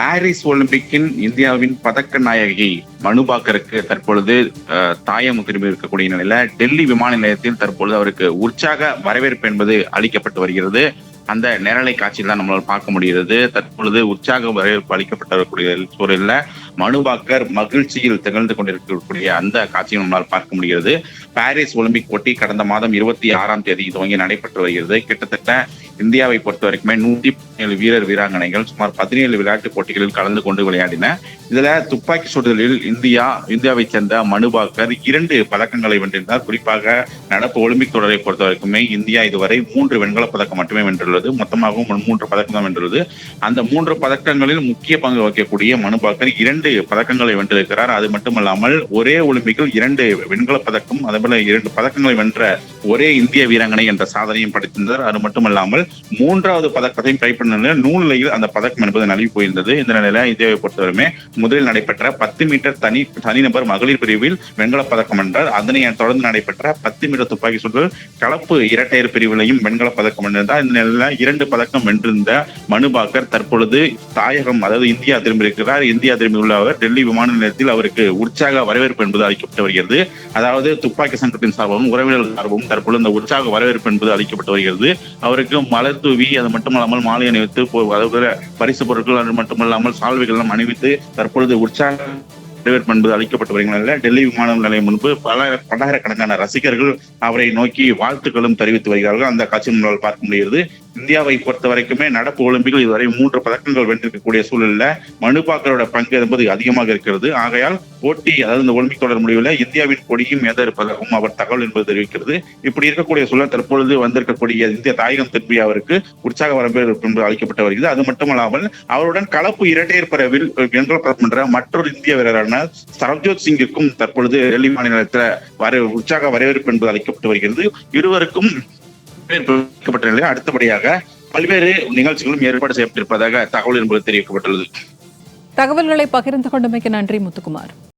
Paris ஒலிம்பிக்கின் இந்தியாவின் பதக்க நாயகி மனு பாக்கருக்கு தற்பொழுது தாயகம் திரும்பி இருக்கக்கூடிய நிலையில டெல்லி விமான நிலையத்தில் தற்பொழுது அவருக்கு உற்சாக வரவேற்பு என்பது அளிக்கப்பட்டு வருகிறது. அந்த நேரலை காட்சியில் தான் நம்மளால் பார்க்க முடிகிறது. தற்பொழுது உற்சாக வரவேற்பு அளிக்கப்பட்டு வரக்கூடிய சூழலில் மனு பாக்கர் மகிழ்ச்சியில் திகழ்ந்து கொண்டிருக்கக்கூடிய அந்த காட்சியை நம்மளால் பார்க்க முடிகிறது. பாரிஸ் ஒலிம்பிக் போட்டி கடந்த மாதம் 26ஆம் தேதி துவங்கி நடைபெற்று வருகிறது. கிட்டத்தட்ட இந்தியாவை பொறுத்த வரைக்குமே 117 வீரர் வீராங்கனைகள் சுமார் 17 விளையாட்டுப் போட்டிகளில் கலந்து கொண்டு விளையாடின. இதுல துப்பாக்கி சுடுதலில் இந்தியாவை சேர்ந்த மனு பாக்கர் 2 பதக்கங்களை வென்றிருந்தார். குறிப்பாக நடப்பு ஒலிம்பிக் தொடரை பொறுத்த வரைக்குமே இந்தியா இதுவரை 3 வெண்கலப் பதக்கம் மட்டுமே வென்றுள்ளது. மொத்தமாகவும் 3 பதக்கம் தான் வென்றுள்ளது. அந்த 3 பதக்கங்களில் முக்கிய பங்கு வகிக்கக்கூடிய மனு பாக்கர் 2 பதக்கங்களை வென்றிருக்கிறார். அது மட்டுமல்லாமல் ஒரே ஒலிம்பிக்கில் 2 வெண்கலப் பதக்கம் அதேபோல 2 பதக்கங்களை வென்ற ஒரே இந்திய வீராங்கனை என்ற சாதனையும் படைத்திருந்தார். அது மட்டுமல்லாமல் 3வது பதக்கத்தையும் கைப்பற்றின நூலிலையில் அந்த பதக்கம் என்பது நழுவி போயிருந்தது. இந்த நிலையில இந்தியாவை பொறுத்தவரைமே முதலில் நடைபெற்ற 10 மீட்டர் தனிநபர் மகளிர் பிரிவில் வெண்கலப் பதக்கம் வென்றார். அதனை தொடர்ந்து நடைபெற்ற 10 மீட்டர் துப்பாக்கி சுடுதல் கலப்பு இரட்டையர் பிரிவிலையும் வெண்கலப் பதக்கம் வென்றிருந்தார். இந்த நிலையில 2 பதக்கம் வென்றிருந்த மனு பாக்கர் தற்பொழுது தாயகம் அதாவது இந்தியா திரும்பியிருக்கிறார். இந்தியா திரும்பியுள்ள அவர் டெல்லி விமான நிலையத்தில் அவருக்கு உற்சாக வரவேற்பு என்பது அளிக்கப்பட்டு வருகிறது. அதாவது துப்பாக்கி சங்கத்தின் சார்பாகவும் உறவினர்கள் சார்பாகவும் தற்பொழுது இந்த உற்சாக வரவேற்பு என்பது அளிக்கப்பட்டு வருகிறது. அவருக்கு மலர் தூவி அது மட்டுமல்லாமல் மாலை அணிவித்து பரிசு பொருட்கள் அது மட்டுமல்லாமல் சால்வைகள் எல்லாம் அணிவித்து தற்பொழுது உற்சாக வரவேற்பு என்பது அளிக்கப்பட்டு வருகின்றன. டெல்லி விமான நிலையம் முன்பு பல்லாயிரக்கணக்கான ரசிகர்கள் அவரை நோக்கி வாழ்த்துக்களும் தெரிவித்து வருகிறார்கள். அந்த காட்சி நம்மால் பார்க்க முடிகிறது. இந்தியாவை பொறுத்த வரைக்குமே நடப்பு ஒலிம்பிக்கில் இதுவரை 3 பதக்கங்கள் வென்றிருக்கக்கூடிய சூழலில் மனு பாக்கரோட பங்கு என்பது அதிகமாக இருக்கிறது. ஆகையால் போட்டி அதாவது இந்த ஒலிம்பிக் தொடர் முடிவில் இந்தியாவின் கொடியும் ஏதா இருப்பதாகவும் அவர் தகவல் என்பது தெரிவிக்கிறது. இப்படி இருக்கக்கூடிய சூழல் தற்பொழுது வந்திருக்கக்கூடிய இந்திய தாயகம் திரும்பிய அவருக்கு உற்சாக வரவேற்பு என்பது அளிக்கப்பட்டு வருகிறது. அது மட்டுமல்லாமல் அவருடன் கலப்பு இரட்டையர் பிரிவில் வெண்கலப் பதக்கம் வென்ற மற்றொரு இந்திய வீரரான சரப்ஜோத் சிங்கிற்கும் தற்பொழுது டெல்லி மாநிலத்தில் உற்சாக வரவேற்பு என்பது அளிக்கப்பட்டு வருகிறது. இருவருக்கும் நிலையில் அடுத்தபடியாக பல்வேறு நிகழ்ச்சிகளும் ஏற்பாடு செய்யப்பட்டிருப்பதாக தகவல் என்பது தெரிவிக்கப்பட்டுள்ளது. தகவல்களை பகிர்ந்து கொண்டமைக்கு நன்றி முத்துக்குமார்.